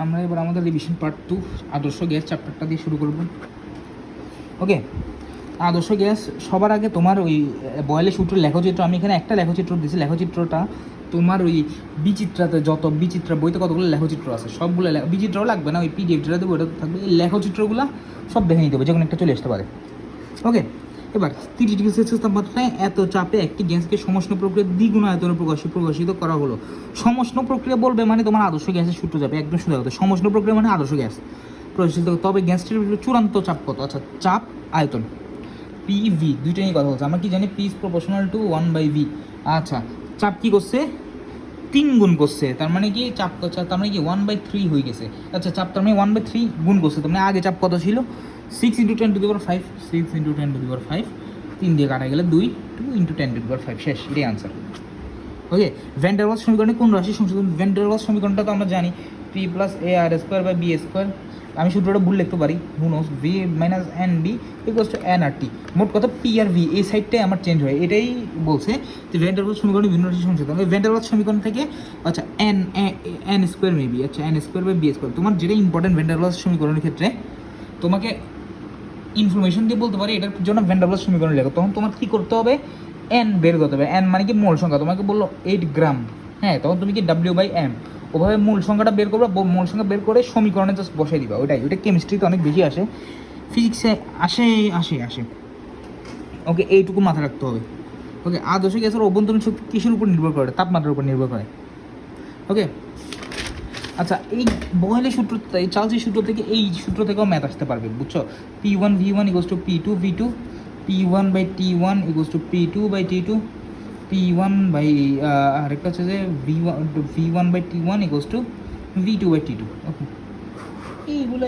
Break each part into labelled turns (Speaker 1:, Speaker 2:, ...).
Speaker 1: আমরা এবার আমাদের রিভিশন পার্ট 2 আদর্শ গ্যাস চ্যাপ্টারটা দিয়ে শুরু করব। ওকে, আদর্শ গ্যাস সবার আগে তোমার ওই বয়েলের সূত্র লেখচিত্র, আমি এখানে একটা লেখচিত্র দিয়েছি। লেখচিত্রটা তোমার ওই বিচিত্রাতে যত বিচিত্রা বইতে কতগুলো লেখচিত্র আছে সবগুলো বিচিত্রও লাগবে না, ওই পিডিএফ যেটা দেবো ওটা থাকবে। এই লেখচিত্রগুলো সব দেখে নিতে হবে, যে কোনো একটা চলে আসতে পারে। ওকে, এবার 30 ডিগ্রি সেলসিয়াস তাপমাত্রায় এত চাপে একটি গ্যাসকে সমষ্ণ প্রক্রিয়া দ্বিগুণ আয়তনে প্রকাশিত করা হলো। সমষ্ণ প্রক্রিয়া বলবে মানে তোমার আদর্শ গ্যাসের সূত্র যাবে একদম সোজা কথা। সমষ্ণ প্রক্রিয়া মানে আদর্শ গ্যাস প্রকাশিত, তবে গ্যাসটির চূড়ান্ত চাপ কত? আচ্ছা, চাপ আয়তন পিভি দুইটা নিয়ে কথা বলছে। আমরা কি জানি P is proportional two 1/v। আচ্ছা, চাপ কি করছে? 3 গুণ করছে, তার মানে কি চাপ, তার মানে কি 1/3 হয়ে গেছে। আচ্ছা, চাপ তার মানে 1/3 গুণ করছে, তার মানে আগে চাপ কত ছিল? 6 × 10⁵, 6 × 10⁵, 3 দিয়ে কাটা গেলে 2, 2 × 10⁵, শেষ। এটাই আনসার। ওকে, ভ্যান ডার ওয়ালস সমীকরণে কোন রাশি সংশোধন? ভ্যান ডার ওয়ালস সমীকরণটা তো আমরা জানি P + AR²/B²। আমি সূত্রটা ভুল লিখতে পারি, হু নোস, V - NB = nRT। মোট কথা P আর V এই সাইডটাই আমার চেঞ্জ হয়, এটাই বলছে যে ভ্যান ডার ওয়ালস সমীকরণে ভিন্ন রাশি সংশোধন। ওই ভ্যান ডার ওয়ালস সমীকরণ থেকে আচ্ছা n² মেবি, আচ্ছা n²/b²। তোমার যেটা ইম্পর্টেন্ট ভ্যান ডার ওয়ালস সমীকরণের ক্ষেত্রে, তোমাকে ইনফরমেশন দিয়ে বলতে পারি এটার জন্য ভ্যান ডার ওয়ালস সমীকরণ লেখো, তখন তোমার কী করতে হবে? এন বের করতে হবে। এন মানে কি মোল সংখ্যা, তোমাকে বললো 8 গ্রাম, হ্যাঁ, তখন তুমি কি W/m ওভাবে মূল সংখ্যাটা বের করবে। মূল সংখ্যা বের করে সমীকরণে জাস্ট বসাই দিবা। ওইটা কেমিস্ট্রিতে অনেক বেশি আসে, ফিজিক্সে আসে। ওকে, এইটুকু মাথায় রাখতে হবে। ওকে, আদর্শ গ্যাসের অভ্যন্তরীণ শক্তি কিসের উপর নির্ভর করে? তাপমাত্রার উপর নির্ভর করে। ওকে, আচ্ছা, এই বয়েলের সূত্র, এই চার্লসের সূত্র থেকে, এই সূত্র থেকেও ম্যাথ আসতে পারবে, বুঝছো? P1V1 = P2V2, P1/T1 = P2/T2, আরেকটা হচ্ছে যে V1/T1 = V2/T2। ওকে, এইগুলো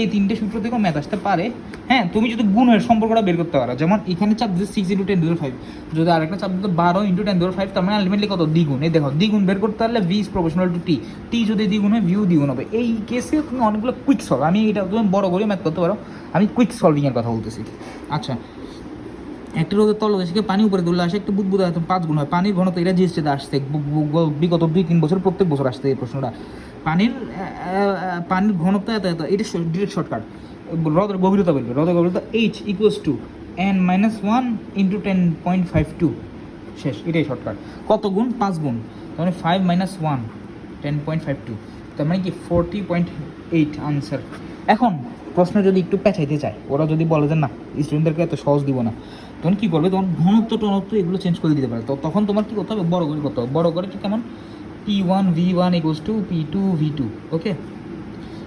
Speaker 1: এই তিনটে সূত্র থেকেও ম্যাথ আসতে পারে। হ্যাঁ, তুমি যদি গুণের সম্পর্কটা বের করতে পারো, যেমন এখানে চাপ দিচ্ছে 6 × 10⁵, যদি আরেকটা চাপ দিতে 12 × 10⁵, তার মানে আলটিমেটলি কত? দ্বিগুণ। এই দেখো, দ্বিগুণ বের করতে পারলে V is proportional two T, T যদি দ্বিগুণ হয় ভিউ দ্বিগুণ হবে। এই কেসে তুমি অনেকগুলো কুইক সলভ, আমি এটা তুমি বড় করে ম্যাথ করতে পারো, আমি কুইক সলভিংয়ের কথা বলতেছি। আচ্ছা, একটা রোদের তলদেশ থেকে পানি উপরে তুললে আসে একটা বুদবুদ আয়তন 5 গুণ হয়। পানির ঘনত্ব, এটা জিনিসটা আসছে বিগত 2-3 বছর, প্রত্যেক বছর আসছে এই প্রশ্নটা। পানির ঘনত্ব এত, এটা ডিরেক্ট শর্টকাট। হ্রদের গভীরতা বলবে, হ্রদের গভীরতা H = n-1 × 10.52, শেষ। এটাই শর্টকাট। কত গুণ? 5 গুণ, তার মানে 5 - 1 10.52, তার মানে কি 40.8 আনসার। এখন প্রশ্ন যদি একটু পেঁচাইতে চায়, ওরা যদি বলে যে না স্টুডেন্টদেরকে এত সহজ দিব না, তখন কী করবে? তখন ঘনত্ব টনত্ব এগুলো চেঞ্জ করে দিতে পারে। তো তখন তোমার কী করতে হবে? বড় করে করতে হবে। বড় করে কি কেমন? P1V1 = P2V2। ওকে,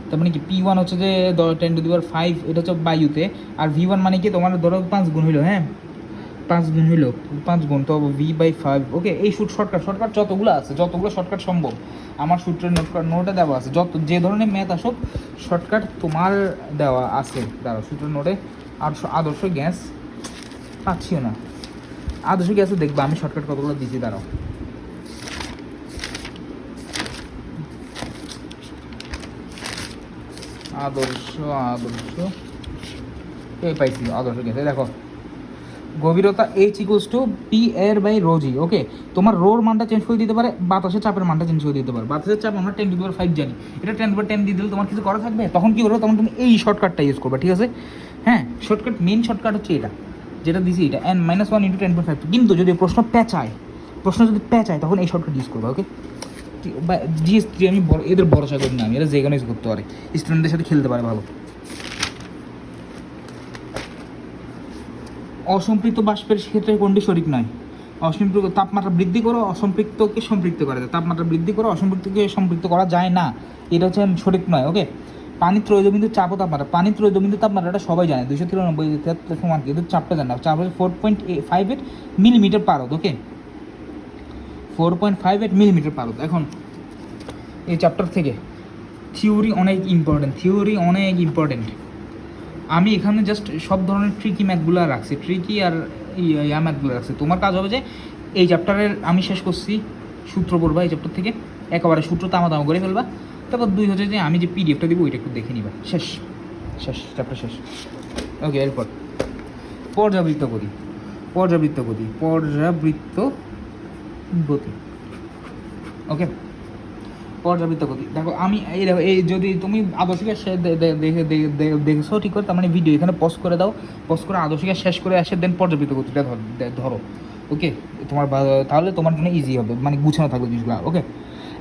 Speaker 1: তার মানে কি P1 হচ্ছে যে 10⁵, এটা হচ্ছে বায়ুতে, আর V1 মানে কি তোমার ধরো 5 গুণ হইলো, হ্যাঁ 5 গুণ হইলো, 5 গুণ তো V/5। ওকে, এই শর্টকাট যতগুলো আছে, যতগুলো শর্টকাট সম্ভব আমার সূত্রের নোটে দেওয়া আছে। যে ধরনের ম্যাথ আসুক শর্টকাট তোমার দেওয়া আছে, দাঁড়াও সূত্রের নোটে। আর আদর্শ গ্যাস পাচ্ছিও না, আদর্শ গ্যাসে দেখবা আমি শর্টকাট কতগুলো দিচ্ছি, দাঁড়াও। আদর্শ এই পাইছি আদর্শ গ্যাসে, দেখো গভীরতা H = P/ρg। ওকে, তোমার রোর মানটা চেঞ্জ করে দিতে পারে, বাতাসের চাপের মানটা চেঞ্জ করে দিতে পারে। বাতাসের চাপ আমরা 10⁵ জানি, এটা 10/10 দিয়ে দিলে তোমার কিছু করা থাকবে? তখন কী করবে? তখন তুমি এই শর্টকাটটা ইউজ করবে, ঠিক আছে? হ্যাঁ, মেন শর্টকাট হচ্ছে এটা, যেটা দিছি, এটা n-1 × 10.5। কিন্তু যদি প্রশ্ন যদি পেঁচায় তখন এই শর্টকাট ইউজ করবে। ওকে, জিএস3 আমি এদের ভরসা করি না, আমি এরা যেখানে ইউজ করতে পারে, স্টুডেন্টদের সাথে খেলতে পারে ভালো। অসম্পৃক্ত বাষ্পের ক্ষেত্রে কোনটি সঠিক নয়? অসম্পৃক্ত, তাপমাত্রা বৃদ্ধি করো অসম্পৃক্তকে সম্পৃক্ত করা যায়, তাপমাত্রা বৃদ্ধি করো অসম্পৃক্তকে সম্পৃক্ত করা যায় না, এটা হচ্ছে সঠিক নয়। ওকে, পানির ত্রয়োবিন্দু চাপ ও তাপমাত্রা, পানির ত্রয়োবিন্দু তাপমাত্রাটা সবাই জানে 293 সমান, কিন্তু চাপটা জানে না। চাপ হচ্ছে 4.58 মিলিমিটার পারদ। ওকে, 4.58 মিলিমিটার পারদ। এখন এই চ্যাপ্টার থেকে থিওরি অনেক ইম্পর্টেন্ট। আমি এখানে জাস্ট সব ধরনের ট্রিকি ম্যাথগুলো রাখছি, ট্রিকি আর ম্যাথগুলো রাখছি। তোমার কাজ হবে যে এই চ্যাপ্টারের আমি শেষ করছি, সূত্র পড়বা এই চ্যাপ্টার থেকে, একেবারে সূত্র তামা করে ফেলবা। তারপর 2 হচ্ছে যে আমি যে পিডিএফটা দিব ওইটা একটু দেখে নিবা, শেষ চ্যাপ্টার শেষ। ওকে, এরপর পর্যাবৃত্ত গতি। ওকে, পর্যাবৃত্ত গতি দেখো আমি এই দেখো এই যদি তুমি আদর্শ গ্যাস দেখছো ঠিক করে তার মানে ভিডিও এখানে পজ করে দাও, পজ করে আদর্শ গ্যাস শেষ করে আসে দেন পর্যাবৃত্ত গতিটা ধরো ওকে, তোমার তাহলে তোমার জন্য ইজি হবে, মানে গুছানো থাকবে জিনিসগুলো। ওকে,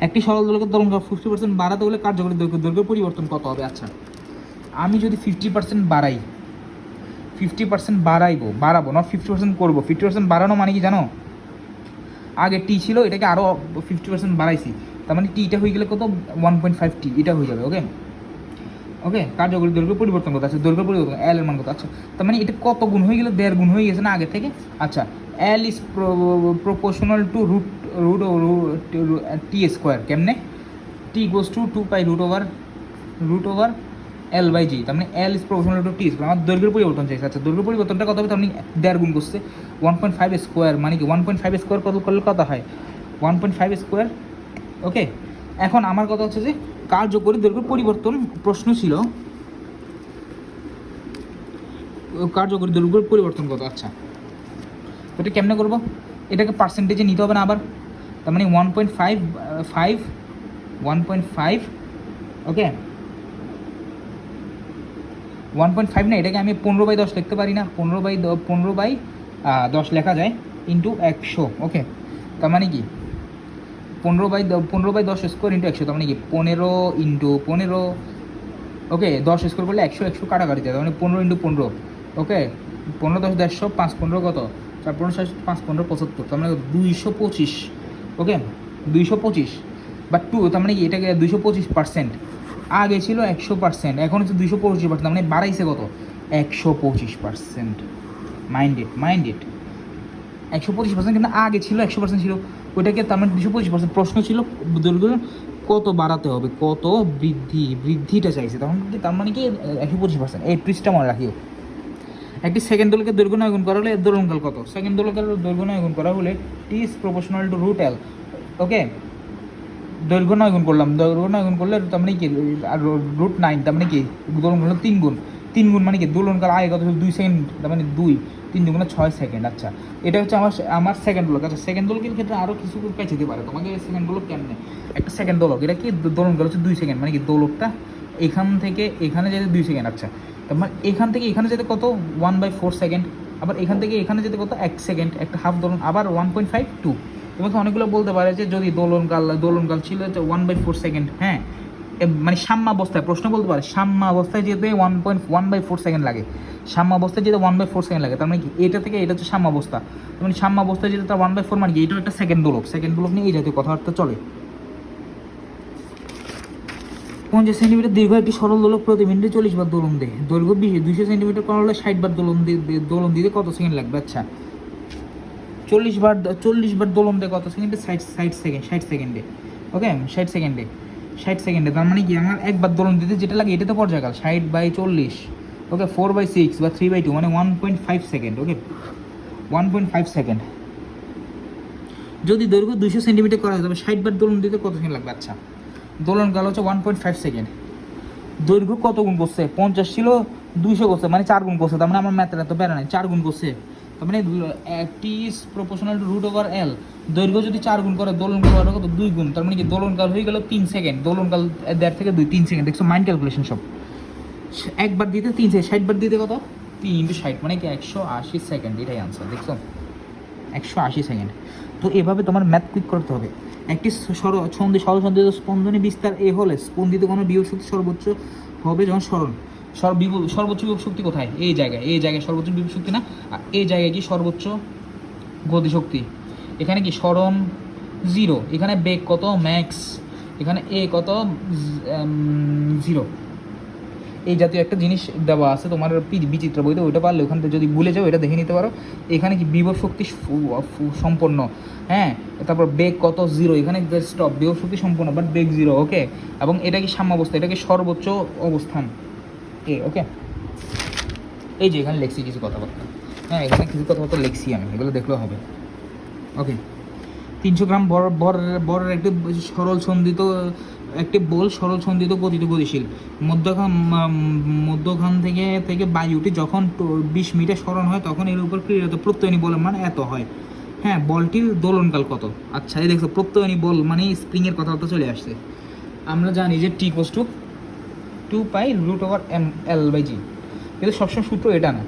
Speaker 1: একটি সরল দোলকের দোলন 50% বাড়াতে হলে কার্যকরী দৈর্ঘ্যের পরিবর্তন কত হবে? আচ্ছা, আমি যদি 50% বাড়াই, 50% বাড়াবো না 50% করবো। 50% বাড়ানো মানে কি জানো, আগে টি ছিল এটাকে আরও 50% বাড়াইছি, তার মানে টিটা হয়ে গেলে কত 1.5 টি এটা হয়ে যাবে। ওকে ওকে, কার্যকরী দৈর্ঘ্য পরিবর্তন কত আছে, দৈর্ঘ্য পরিবর্তন এল এর মান কত? আচ্ছা, তার মানে এটা কত গুণ হয়ে গেলে 1.5 গুণ হয়ে গেছে না আগে থেকে। আচ্ছা, L is proportional to root T square, কেমনে? T goes to 2 pi root over L by G, তার মানে L is proportional to T square. আমার দৈর্ঘ্য পরিবর্তন চাইছে। আচ্ছা, দৈর্ঘ্য পরিবর্তনটা কত হবে? তার মানে 1.5 গুণ করছে 1.5 স্কোয়ার, মানে কি 1.5 স্কোয়ার কত করলে কত হয়? 1.5 স্কোয়ার। ওকে, এখন আমার কথা হচ্ছে যে কার্যকরী দৈর্ঘ্য পরিবর্তন, প্রশ্ন ছিল কার্যকরী দৈর্ঘ্যের পরিবর্তন কত। আচ্ছা, এটা কেমনে করবো? এটাকে পার্সেন্টেজে নিতে হবে না আবার, তার মানে 1.5 ওকে 1.5 না, এটাকে আমি 15/10 লিখতে পারি না? 15/10 লেখা যায় ইন্টু 100। ওকে, তার মানে কি 15/10 স্কোয়ার ইন্টু 100, তার মানে কি 15 ইন্টু 15। ওকে, 10 স্কোয়ার করলে 100 কাটাকাটি যায়, তার মানে 15 ইন্টু 15। ওকে, 15 10 150, 5 15 কত? 4 15 60, 5 15 75, তার মানে 225। ওকে, 225 বা 2, তার মানে কি এটাকে 225%। আগে ছিল 100%, এখন হচ্ছে 225%, তার মানে বাড়াইছে কত? 125%। মাইন্ডেড 125%, কিন্তু আগে ছিল 100% ছিল ওইটাকে, তার মানে 225%। প্রশ্ন ছিল দৈর্ঘ্য কত বাড়াতে হবে, কত বৃদ্ধিটা চাইছে, তখন কি তার মানে কি 125%। এই ট্রিক্সটা মনে রাখিও। একটি সেকেন্ড দোলকের দৈর্ঘ্য নয় গুণ করা হলে এর দোলনকাল কত? সেকেন্ড দোলকের দৈর্ঘ্য নয় গুণ করা হলে T is proportional to root L. Okay, দৈর্ঘ্য 9 গুণ করলাম, দৈর্ঘ্য 9 গুণ করলে তার মানে কি আর রুট 9, তার মানে কি দোলন হলো 3 গুণ। 3 গুণ মানে কি দোলনকাল আগে কত? 2 সেকেন্ড, তার মানে 2 3 দুগুণে 6 সেকেন্ড। আচ্ছা, এটা হচ্ছে আমার সেকেন্ড দোলক। আচ্ছা, সেকেন্ড দোলকের ক্ষেত্রে আরও কিছু পেঁচে দিতে পারে তোমাকে। সেকেন্ড দোলক কেমনে? একটা সেকেন্ড দোলক, এটা কি দোলনকাল হচ্ছে 2 সেকেন্ড, মানে কি দোলকটা এখান থেকে এখানে যেতে 2 সেকেন্ড। আচ্ছা, তার মানে এখান থেকে এখানে যেতে কত? 1/4 সেকেন্ড। আবার এখান থেকে এখানে যেতে কত? 1 সেকেন্ড, একটা হাফ দোলন। আবার 1.5 2। তোমাকে অনেকগুলো বলতে পারে যে যদি দোলনকাল ছিল 1/4 সেকেন্ড, হ্যাঁ, মানে সাম্যাবস্থায় প্রশ্ন বলতে পারে সাম্যাবস্থায় যেতে 1.1/4 সেকেন্ড লাগে, সাম্যাবস্থায় যেতে 1/4 সেকেন্ড লাগে, তার মানে কি এটা থেকে এটা হচ্ছে সাম্যাবস্থা, তার মানে সাম্যাবস্থায় যেতে তার 1/4, মানে কি এটাও একটা সেকেন্ড দোলক নিয়ে এই জাতীয় কথাবার্তা চলে। 50 সেন্টিমিটার দীর্ঘ একটি সরল দোলক প্রতি মিনিটে 40 বার দোলন দেয়। দৈর্ঘ্য 200 সেন্টিমিটার করা হলে 60 বার দোলন দিতে কত সেকেন্ড লাগবে? আচ্ছা, 40 বার দোলন দেয় কত সেকেন্ডে? 60 সেকেন্ডে। ওকে, 60 সেকেন্ডে, তার মানে কি আমার একবার দোলন দিতে যেটা লাগে এটা তো পর্যায়কাল 60/40। ওকে, 4/6 বা 3/2, মানে 1.5 সেকেন্ড। ওকে, 1.5 সেকেন্ড। যদি দৈর্ঘ্য 200 সেন্টিমিটার করা হয় তবে 60 বার দোলন দিতে কত সেকেন্ড লাগবে? আচ্ছা, দোলনকাল হচ্ছে 1.5 সেকেন্ড। দৈর্ঘ্য কত গুণ করছে? 50 ছিল 200 করছে, মানে 4 গুণ করছে, তার মানে আমার ম্যাথের এত প্যারা নাই, 4 গুণ করছে, তার মানে T is proportional to root over L. দৈর্ঘ্য যদি 4 গুণ করে দোলনকাল হবে কত? 2 গুণ, তার মানে কি দোলনকাল হয়ে গেল 3 সেকেন্ড। দোলনকাল 1.5 থেকে 2 3 সেকেন্ড। দেখছো, মাইন্ড ক্যালকুলেশন সব। একবার দিতে 3 সেকেন্ড, 60 বার দিতে কত? 3 × 60, মানে কি 180 সেকেন্ড। এটাই আনসার। দেখছো, 180 সেকেন্ড। তো এভাবে তোমার ম্যাথ কুইক করতে হবে। একটি সরলসন্ধিত স্পন্দনে বিস্তার এ হলে স্পন্দিত কোনো বিভব শক্তি সর্বোচ্চ হবে যখন সর্বোচ্চ বিভব শক্তি কোথায়? এই জায়গায় সর্বোচ্চ বিভব শক্তি না, এই জায়গায় কি সর্বোচ্চ গতিশক্তি। এখানে কি সরণ 0, এখানে বেগ কত? ম্যাক্স, এখানে এ কত? 0। এই জাতীয় একটা জিনিস দেওয়া আছে তোমার বিচিত্র বইতে, ওইটা পারলে ওখান থেকে যদি ভুলে যাও এটা দেখে নিতে পারো। এখানে কি বিভব শক্তি সম্পন্ন, হ্যাঁ, তারপর বেগ কত? 0, এখানে স্টপ, বিভব শক্তি সম্পন্ন বাট বেগ 0। ওকে, এবং এটা কি সাম্যাবস্থা, এটা কি সর্বোচ্চ অবস্থান ওকে, এই যে এখানে লিখছি কিছু কথাবার্তা, হ্যাঁ, এখানে কিছু কথাবার্তা লিখছি আমি, এগুলো দেখলেও হবে। ওকে, 300 গ্রাম বরের একটি বল সরল সন্ধিত গতিশীল মধ্যখান থেকে বায়ুটি যখন 20 মিটার সরণ হয় তখন এর উপর ক্রিয়ারত প্রত্যয়নী বলের মান এত হয়। হ্যাঁ, বলটির দোলনকাল কত? আচ্ছা, এই দেখছো প্রত্যয়নী বল মানে স্প্রিংয়ের কথাবার্তা চলে আসছে। আমরা জানি যে T equals to 2 pi root over M L by G, কিন্তু সবসময় সূত্র এটা না,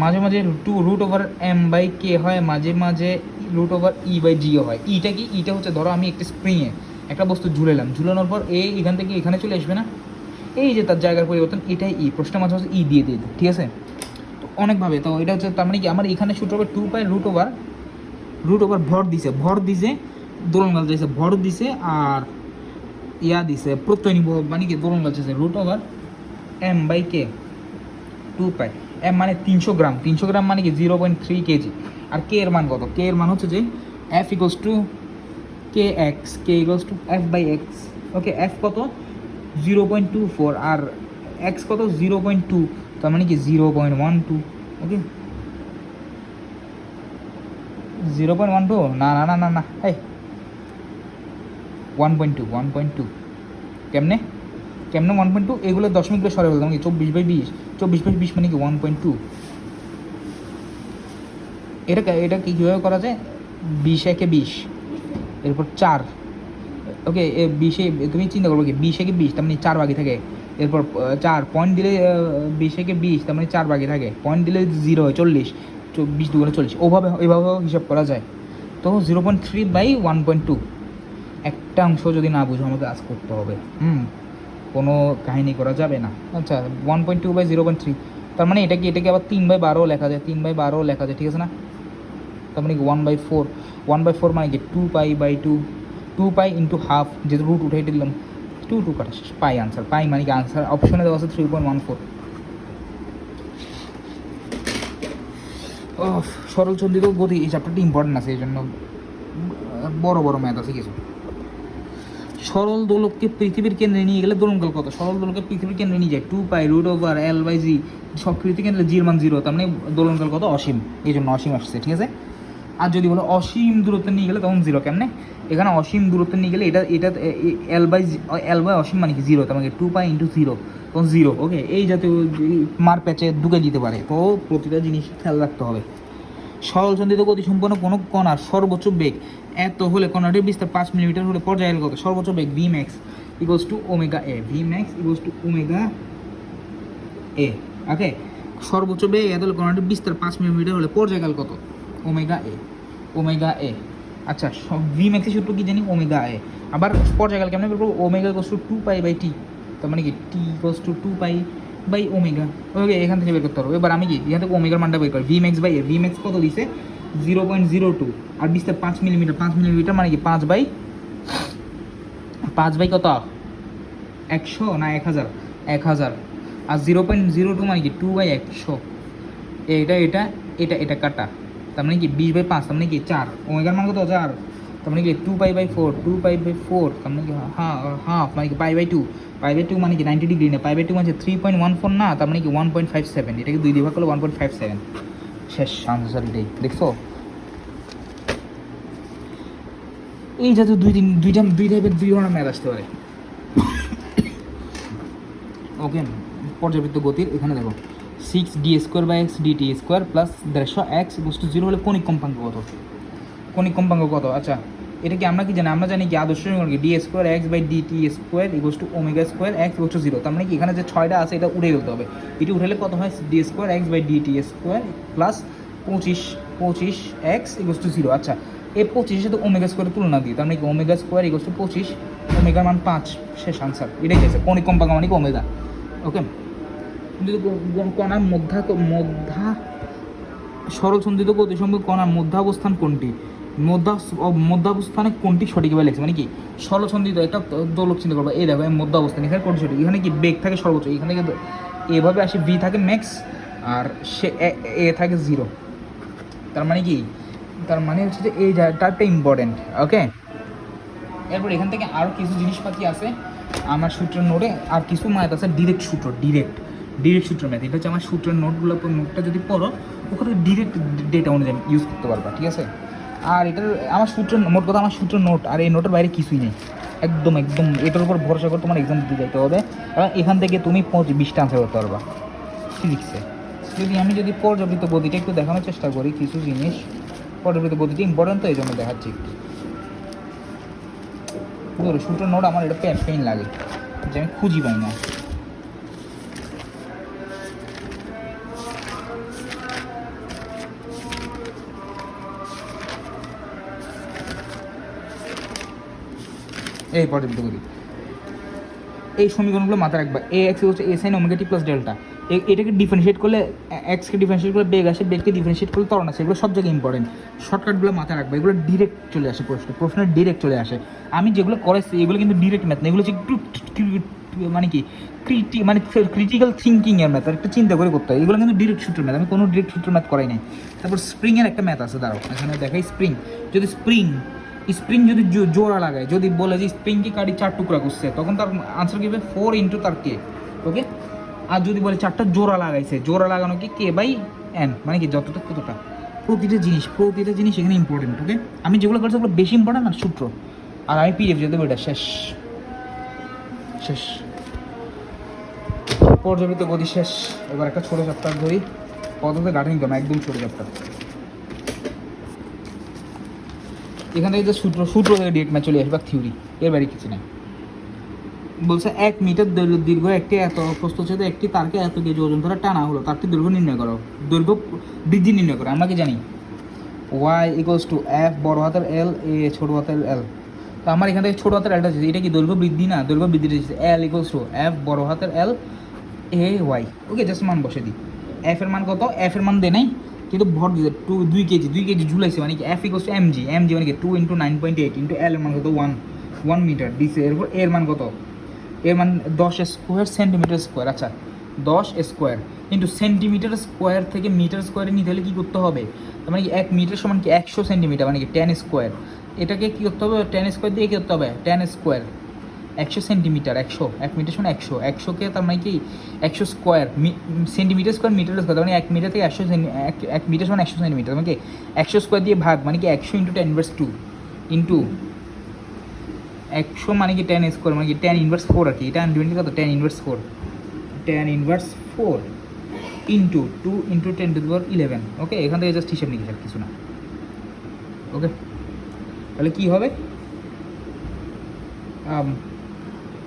Speaker 1: মাঝে মাঝে root over M by K হয়, মাঝে মাঝে রুট ওভার ই বাই জিও হয়। ইটা কি, ইটা হচ্ছে ধরো আমি একটা স্প্রিংয়ে একটা বস্তু ঝুলালাম, ঝুলানোর পর এখান থেকে এখানে চলে আসবে না, এই যে তার জায়গার পরিবর্তন, এটাই ই, প্রশ্নের মাঝে মাঝে ই দিয়ে দিই, ঠিক আছে। তো অনেকভাবে, তো এটা হচ্ছে তার মানে কি আমার এখানে সূত্র হবে 2 পাই রুট ওভার ভর দিছে দোলনকাল দিছে, ভর দিছে আর ইয়া দিছে প্রত্যয় নিব, মানে কি দোলনকাল দিছে root over M by k 2 pi. M মানে 300 গ্রাম, 300 গ্রাম মানে কি 0.3 কেজি। আর কে এর মান কত, কে এর মান হচ্ছে যে f equals to k x, k equals to f by x. Okay, f কত 0.24 আর এক্স কত 0.2, তার মানে কি 0.12। ওকে 0.12, না না না না না, এই 1.2 কেমনে 1.2, এগুলো দশমিকগুলো সরে বলতাম কি 24/20, 24/20 মানে কি 1.2। এটা কীভাবে করা যায়, 20 একে 20, এরপর 4। ওকে 20-এ তুমি চিন্তা করবো কি 20 একে 20 তার মানে 4 ভাগে থাকে, এরপর 4 পয়েন্ট দিলে 20 একে 20 তার মানে 4 ভাগে থাকে, পয়েন্ট দিলে 0 হয় 40, 20 দুগুণে 40, ওইভাবেও হিসাব করা যায়। তো 0.3/1.2, একটা অংশ যদি না বুঝো আমাকে আজ করতে হবে, কোনো কাহিনী করা যাবে না। আচ্ছা 1.2/0.3, তার মানে এটাকে আবার 3/12 লেখা যায়, 3/12 লেখা যায়, ঠিক আছে না। তার মানে কি 1/4, 1/4 মানে কি 2 পাই ইন্টু হাফ, যেহেতু রুট উঠে দিলাম 2 কাটা শেষ, পাই আনসার, পাই মানে কি আনসার অপশনে দেওয়া আছে 3.14। ও সরল চন্দিত গতি, এই চ্যাপ্টারটি ইম্পর্টেন্ট আছে, এই জন্য বড় বড় ম্যাথ আছে কিছু। সরল দোলককে পৃথিবীর কেন্দ্রে নিয়ে গেলে দোলনকাল কত, সরল দোলককে পৃথিবীর কেন্দ্রে নিয়ে যায় 2 pi root over L by জি, সব পৃথিবী কেন্দ্রে জির মান 0, তার মানে দোলনকাল কত অসীম, এই জন্য অসীম আসছে, ঠিক আছে। আর যদি বলো অসীম দূরত্বে নিয়ে গেলে তখন 0, কেমনে, এখানে অসীম দূরত্বে নিয়ে গেলে এটা এল বাই অসীম মানে কি 0, তার মানে 2 পাই ইন্টু 0 তখন 0। ওকে, এই জাতীয় মার প্যাচে ঢুকে দিতে পারে, তো প্রতিটা জিনিস খেয়াল রাখতে হবে। সরল চন্দিত গতিসম্পন্ন কোনো কণার সর্বোচ্চ বেগ এত হলে কণাটির বিস্তার 5 মিলিমিটার হলে পর্যায়ের কত, সর্বোচ্চ বেগ V max equals to omega A, V max equals to omega A. Okay, সর্বোচ্চ বেগ এত হলে কণাটির বিস্তার 5 মিলিমিটার হলে পর্যায়কাল কত, ওমেগা এ। আচ্ছা ভি ম্যাক্সের সূত্র কি জানি, ওমেগা এ। আবার পর্যায়কাল কেমন বের করবো, omega equals to 2 pi by T, তার মানে কি T equals to 2 pi by omega. Okay, এখান থেকে বের করতে পারবো। এবার আমি কি এখান থেকে ওমেগার মানটা বের করি, v max by a, V max কত দিছে 0.02 আর বিস্তার 5 মিলিমিটার, 5 মিলিমিটার মানে কি 5 বাই কত 100 না 1000, 1000 আর 0.02 মানে কি 2/100, এটা কাটা, তার মানে কি 20/5, তার মানে কি 4, ওমেগার মান কত 4, তার মানে কি 2π/4, 2π/4 তার মানে কি হাফ মানে কি π/2, π/2 মানে কি 90 ডিগ্রি না, π/2 মানে 3.14 না, তার মানে কি 1.57, এটাকে 2 দিয়ে ভাগ করলে 1.57, শেষ আনসার এটাই। দেখছো এই জাতীয় দুই টাইপের 2 ধরনের ম্যাথ আসতে পারে। ওকে, পর্যাবৃত্ত গতির এখানে দেখো 6d² x dt² plus 150 x = 0 হলে কণিক কম্পাঙ্ক কত, আচ্ছা এটা কি আমরা কি জানি, আমরা জানি কি আদর্শ সমীকরণ কি d² x dt² = ওমেগা² x = 0, তার মানে কি এখানে যে 6টা আছে এটা উঠে ফেলতে হবে, এটা উঠালে কত হয় d² x dt² plus 25 x = 0। আচ্ছা এই 25 সাথে ওমেগা² তুলনা দিই, তার মানে কি ওমেগা² = 25, ওমেগার মান 5, শেষ আনসার এটাই আছে, কণিক কম্পাঙ্ক মানে কি ওমেগা। ওকে, কিন্তু কণার সরল সন্ধিত গতিসম্পন্ন কণার মধ্যাবস্থান কোনটি, মধ্যাবস্থানে কোনটি সঠিকভাবে লেখছে, মানে কি সরল সন্ধিত একটা দোলক চিন্তা করবো, এই দেখো মধ্যাবস্থান, এখানে কোনটি সঠিক, এখানে কি বেগ থাকে সর্বোচ্চ, এখানে কিন্তু এভাবে আসে ভি থাকে ম্যাক্স আর সে এ থাকে 0, তার মানে কি, তার মানে হচ্ছে যে এই জায়গাটা ইম্পর্টেন্ট। ওকে, এরপর এখান থেকে আরও কিছু জিনিসপাতি আছে আমার সূত্রের নোটে, আর কিছু ম্যাথ আছে ডিরেক্ট সূত্র ম্যাথ, এটা হচ্ছে আমার সূত্রের নোটটা যদি পড়ো ওখানে ডিরেক্ট ডেটা অনুযায়ী ইউজ করতে পারবা, ঠিক আছে। আর এটার আমার মোট কথা আমার সূত্রের নোট, আর এই নোটের বাইরে কিছুই নেই, একদম এটার উপর ভরসা করে তোমার এক্সাম দিতে যাইতে হবে, এবং এখান থেকে তুমি 20টা আনসার করতে পারবা ফিজিক্সে। যদি পর্যাবৃত্ত গতিটা একটু দেখানোর চেষ্টা করি, কিছু জিনিস পর্যাবৃত্ত গতিটা ইম্পর্টেন্ট, তো এই জন্য দেখাচ্ছি একটু। ধরো সূত্র নোট আমার এটা পেইন লাগে, যে আমি খুঁজি পাই না। এই পর্যন্ত করি, এই সমীকরণগুলো মাথায় রাখবা। এ এক্স হচ্ছে এ sine omega t plus delta. এটাকে ডিফারেন্সিয়েট করলে এক্সকে ডিফারেন্সিয়েট করলে বেগ আসে, বেগকে ডিফারেন্সিয়েট করলে ত্বরণ আসে। এগুলো সব জায়গায় ইম্পর্টেন্ট, শর্টকাটগুলো মাথায় রাখবা। এগুলো ডিরেক্ট চলে আসে, প্রশ্নের ডিরেক্ট চলে আসে। আমি যেগুলো করেছি এগুলো কিন্তু ডিরেক্ট ম্যাথ না, এগুলো হচ্ছে একটু মানে কি ক্রিটিক্যাল থিঙ্কিংয়ের ম্যাথ, আর একটু চিন্তা করে করতে হয়। এগুলো কিন্তু ডিরেক্ট সূত্র ম্যাথ, আমি কোনো ডিরেক্ট সূত্র ম্যাথ করাই নাই। তারপর স্প্রিংয়ের একটা ম্যাথ আছে, দাঁড়াও এখানে দেখাই। যদি স্প্রিং যদি জোড়া লাগায়, যদি বলে যে স্প্রিংকে কাটি 4 টুকরা করছে, তখন তার আনসার কি হবে 4 ইন্টু তার কে। ওকে, আর যদি বলে 4টা জোড়া লাগাইছে, জোড়া লাগানো কি কে বাই এন, মানে কি যতটা ততটা। প্রতিটা জিনিস এখানে ইম্পর্টেন্ট। ওকে, আমি যেগুলো করছি ওগুলো বেশি ইম্পর্টেন্ট আর সূত্র, আর আমি পিডিএফ যেতে এটা শেষ পর্যাবৃত্ত গতি শেষ। এবার একটা ছোটো চ্যাপ্টার ধরি, পদ্ধতি গাঠনিক গণনা, একদম ছোটো চ্যাপ্টার। এখান থেকে যে সূত্র থেকে ডিরেক্ট ম্যাচ চলে আসবে, থিওরি, এর বাইরে কিছু নেই। বলছে 1 মিটার দীর্ঘ একটি এত প্রস্থচ্ছেদে একটি তারকে এত কেজি ওজন ধরে টানা হলো, তারটি দৈর্ঘ্য নির্ণয় করো, দৈর্ঘ্য বৃদ্ধি নির্ণয় করো। আমরা কি জানি y ইকুয়ালস টু f বড় হাতের L a ছোট হাতের L। তো আমার এখান থেকে ছোট হাতের Lটা আছে, এটা কি দৈর্ঘ্য বৃদ্ধি না, দৈর্ঘ্য বৃদ্ধি দিচ্ছে। L ইকুয়ালস টু f বড় হাতের L a y। Okay, just মান বসে দিই। f এর মান কত, f এর মান দেয় নাই কিন্তু ভর দিতে 2 কেজি ঝুলাইছে, মানে কি f ইকুয়ালস টু mg মানে কি 2 ইন্টু 9.8 ইন্টু L এর মান কত 1 মিটার দিছে। এরপর এর মান কত, এর মান 10 স্কোয়ার সেন্টিমিটার স্কোয়ার। আচ্ছা, 10 স্কোয়ার ইন্টু সেন্টিমিটার স্কোয়ার থেকে মিটার স্কোয়ারে নিতে হলে কী করতে হবে, তার মানে কি 1 মিটার সমান কি 100 সেন্টিমিটার, মানে কি 10 স্কোয়ার। এটাকে কী করতে হবে, 10 স্কোয়ার দিয়ে কী করতে হবে, 10 স্কোয়ার 100 সেন্টিমিটার, 1 মিটার সমান 100কে তার মানে কি 100 square centimetre square metre square, তার মানে 1 মিটার থেকে 1 মিটার সমান 100 সেন্টিমিটার, মানে কি 100 স্কোয়ার দিয়ে ভাগ, মানে কি 100 ইন্টু 10 ইনভার্স 2 ইন্টু 100 মানে কি 10 স্কোয়ার, মানে কি 10 ইনভার্স 4 আর কি। এটা আনডিপেন্ডেন্ট কত, 10 inverse 4 into 2 into 10 to the power 11। Okay, এখান থেকে জাস্ট হিসাব নিকেশ আর কিছু না। ওকে, তাহলে কী হবে,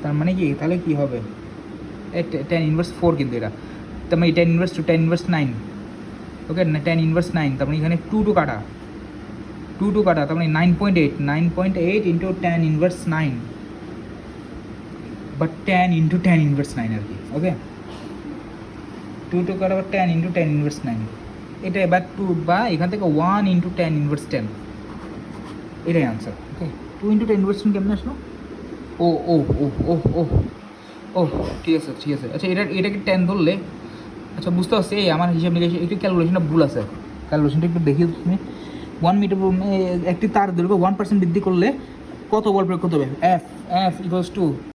Speaker 1: তার মানে কি, তাহলে কী হবে 10 ইনভার্স 4 কিন্তু এটা, তার মানে 10 ইনভার্স 2 10 ইনভার্স 9। ওকে, 10 ইনভার্স 9, তার মানে এখানে 2 কাটা, তার মানে 9.8 ইন্টু 10 ইনভার্স 9, বা 10 ইন্টু 10 ইনভার্স 9 আর কি। ওকে, 2 কাটা বা 10 ইন্টু 10 ইনভার্স 9, এটা এবার 2 বা এখান থেকে 1 ইন্টু 10 ইনভার্স 10, এটাই আনসার। ওকে, 2 ইন্টু 10 ইনভার্স 10 কেমন আসলো, ও ও ও ও ও ও ঠিক আছে। আচ্ছা, এটাকে 10 ধরলে, আচ্ছা বুঝতে পারছি, এই আমার হিসাব নিকেশ একটু ক্যালকুলেশনটা ভুল আছে, ক্যালকুলেশনটা একটু দেখিয়ে তুমি। 1 মিটার একটি তার দৈর্ঘ্য 1% বৃদ্ধি করলে কত বল প্রয়োগ করতে হবে, এফ ইকুয়ালস টু